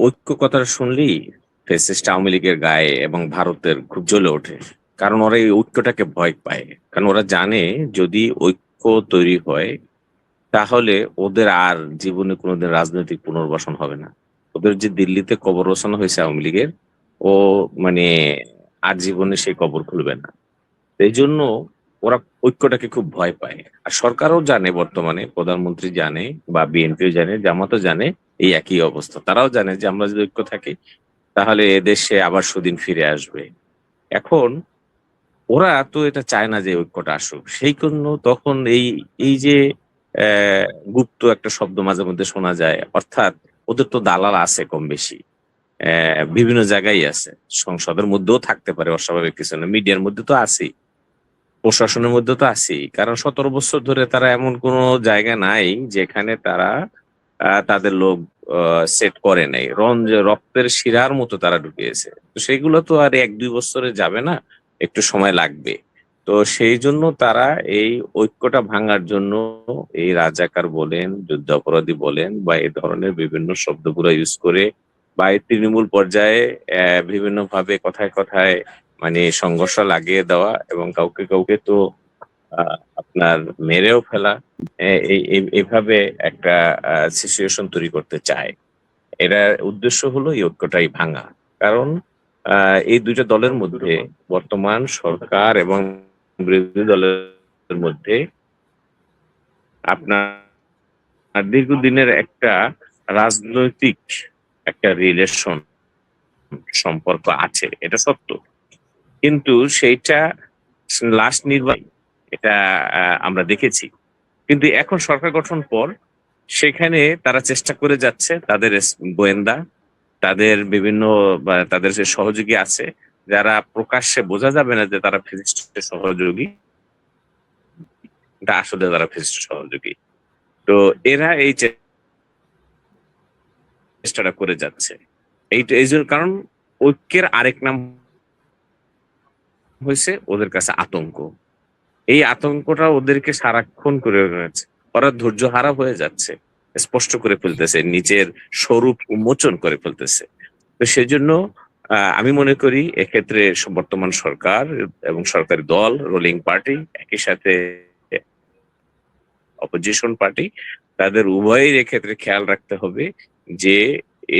ঐক্য কথাটা শুনলেই ফ্যাসিস্ট আওয়ামী লীগের গায়ে এবং ভারতের খুব জ্বলে ওঠে। কারণ ওরা এই ঐক্যটাকে ভয় পায়। কারণ ওরা জানে যদি ঐক্য তৈরি হয় তাহলে ওদের আর জীবনে কোনোদিন রাজনৈতিক পুনর্বাসন হবে না। ওদের যে দিল্লিতে কবর রচনা হয়েছে আওয়ামী লীগের, ও মানে আর জীবনে সেই কবর খুলবে না। এই জন্য ওরা ঐক্যটাকে খুব ভয় পায়। আর সরকারও জানে, বর্তমানে প্রধানমন্ত্রী জানে বা বিএনপিও জানে, জামাতও জানে এই একই অবস্থা। তারাও জানে যে আমরা যদি ঐক্য থাকি তাহলে এদেশে আবার সুদিন ফিরে আসবে। এখন ওরা তো এটা চায় না যে ঐক্যটা আসুক, সেই জন্য তখন এই এই যে আহ, গুপ্ত একটা শব্দ মাঝে মধ্যে শোনা যায়, অর্থাৎ ওদের তো দালাল আছে কম বেশি, বিভিন্ন জায়গায় আছে। সংসদের মধ্যেও থাকতে পারে, অস্বাভাবিক কিছু না, মিডিয়ার মধ্যে তো আছেই, প্রশাসনের মধ্যে তো আছেই। কারণ 17 বছর ধরে তারা এমন কোনো জায়গা নাই যেখানে তারা তাদের লোক সেট করে নাই। রক্তের শিরার মতো তারা ঢুকিয়েছে, তো সেগুলো তো আর 1-2 বছরে যাবে না, একটু সময় লাগবে। তো সেই জন্য তারা এই ঐক্যটা ভাঙার জন্য এই রাজাকার বলেন, যুদ্ধাপরাধী বলেন, বা এই ধরনের বিভিন্ন শব্দগুলো ইউজ করে, বা এই তৃণমূল পর্যায়ে বিভিন্ন ভাবে কথায় কথায় মানে সংঘর্ষ লাগিয়ে দেওয়া, এবং কাউকে কাউকে তো আপনার মেরেও ফেলা। এইভাবে একটা সিচুয়েশন তৈরি করতে চায়। এটার উদ্দেশ্য হলো এই ঐক্যটাই ভাঙা। কারণ এই দুইটা দলের মধ্যে, বর্তমান সরকার এবং বিরোধী দলের মধ্যে আপনার দীর্ঘদিনের একটা রাজনৈতিক একটা রিলেশন, সম্পর্ক আছে, এটা সত্য। কিন্তু সেইটা লাস্ট নির্বাচন, এটা আমরা দেখেছি। কিন্তু এখন সরকার গঠন পর সেখানে তারা চেষ্টা করে যাচ্ছে, তাদের গোয়েন্দা, তাদের বিভিন্ন বা তাদের যে সহযোগী আছে, যারা প্রকাশ্যে বোঝা যাবে না যে তারা ফ্যাসিস্টের সহযোগী, এটা আসলে তারা ফ্যাসিস্টের সহযোগী। তো এরা এই চেষ্টাটা করে যাচ্ছে। এই জন্য, কারণ ঐক্যের আরেক নাম হয়েছে ওদের কাছে আতঙ্ক। এই আতঙ্কটা ওদেরকে সারাক্ষণ করে রয়েছে। ওরা ধৈর্য হারা হয়ে যাচ্ছে, স্পষ্ট করে ফেলতেছে, নিজের স্বরূপ উন্মোচন করে ফেলতেছে। তো সেজন্য আমি মনে করি এক্ষেত্রে বর্তমান সরকার এবং সরকারি দল, রুলিং পার্টি, একই সাথে অপোজিশন পার্টি, তাদের উভয়ের এক্ষেত্রে খেয়াল রাখতে হবে যে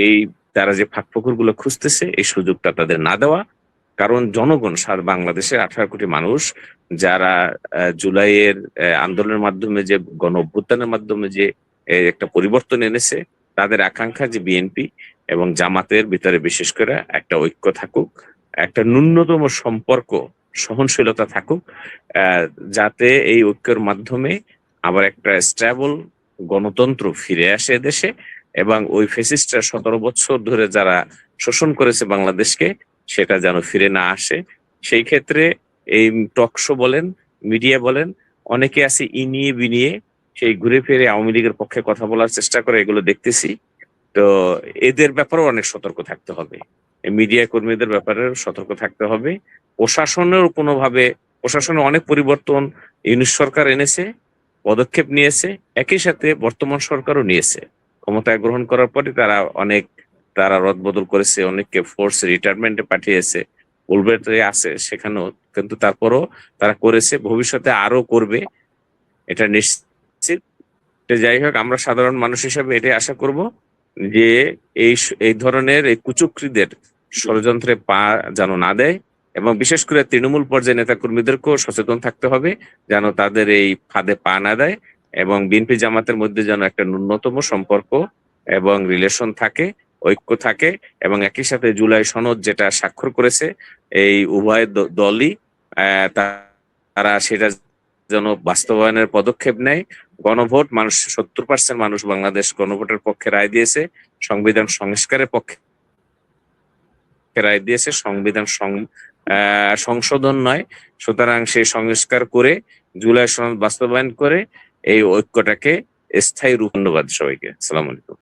এই তারা যে ফাঁকফোকর গুলো খুঁজতেছে এই সুযোগটা তাদের না দেওয়া। কারণ জনগণ, সারা বাংলাদেশের 18 কোটি মানুষ, যারা জুলাইয়ের আন্দোলনের মাধ্যমে, যে গণ অভ্যুত্থানের মাধ্যমে যে একটা পরিবর্তন এনেছে, তাদের আকাঙ্ক্ষা যে বিএনপি এবং জামাতের ভিতরে বিশেষ করে একটা ঐক্য থাকুক, একটা ন্যূনতম সম্পর্ক, সহনশীলতা থাকুক, আহ, যাতে এই ঐক্যের মাধ্যমে আবার একটা স্ট্যাবল গণতন্ত্র ফিরে আসে দেশে, এবং ওই ফেসিস্টরা 17 বছর ধরে যারা শোষণ করেছে বাংলাদেশকে, সেটা যেন ফিরে না আসে। সেই ক্ষেত্রে এই টকশো বলেন, মিডিয়া বলেন, অনেকে আছে ইনিয়ে বিনিয়ে সেই ঘুরে ফিরে আওয়ামী লীগের পক্ষে কথা বলার চেষ্টা করে, এগুলো দেখতেছি। তো এদের ব্যাপারেও অনেক সতর্ক থাকতে হবে, মিডিয়া কর্মীদের ব্যাপারে সতর্ক থাকতে হবে। প্রশাসনেরও কোনোভাবে, প্রশাসনে অনেক পরিবর্তন ইউনিট সরকার এনেছে, পদক্ষেপ নিয়েছে, একই সাথে বর্তমান সরকারও নিয়েছে। ক্ষমতায় গ্রহণ করার পরে তারা অনেক, তারা রদবদল করেছে, অনেককে ফোর্স রিটায়ারমেন্টে পাঠিয়েছে, উলবেতে আছে সেখানেও। কিন্তু তারপরও তারা করেছে, ভবিষ্যতে আরো করবে, এটা নিশ্চিত। তো যাই হোক, আমরা সাধারণ মানুষ হিসেবে এটাই আশা করব যে এই ধরনের এই কুচক্রীদের ষড়যন্ত্রে পা যেন না দেয়, এবং বিশেষ করে তৃণমূল পর্যায়ে নেতা কর্মীদেরকেও সচেতন থাকতে হবে যেন তাদের এই ফাঁদে পা না দেয়, এবং বিএনপি জামাতের মধ্যে যেন একটা ন্যূনতম সম্পর্ক এবং রিলেশন থাকে, ঐক্য থাকে। এবং একই সাথে জুলাই সনদ যেটা স্বাক্ষর করেছে এই উভয় দলই, তারা সেটা যেন বাস্তবায়নের পদক্ষেপ নেয়। গণভোট, মানুষ 70% মানুষ বাংলাদেশ গণভোটের পক্ষে রায় দিয়েছে, সংবিধান সংস্কারের পক্ষে রায় দিয়েছে, সংবিধান সংশোধন নয়। সুতরাং সেই সংস্কার করে জুলাই সনদ বাস্তবায়ন করে এই ঐক্যটাকে স্থায়ী রূপ। ধন্যবাদ সবাইকে। আসসালামু আলাইকুম।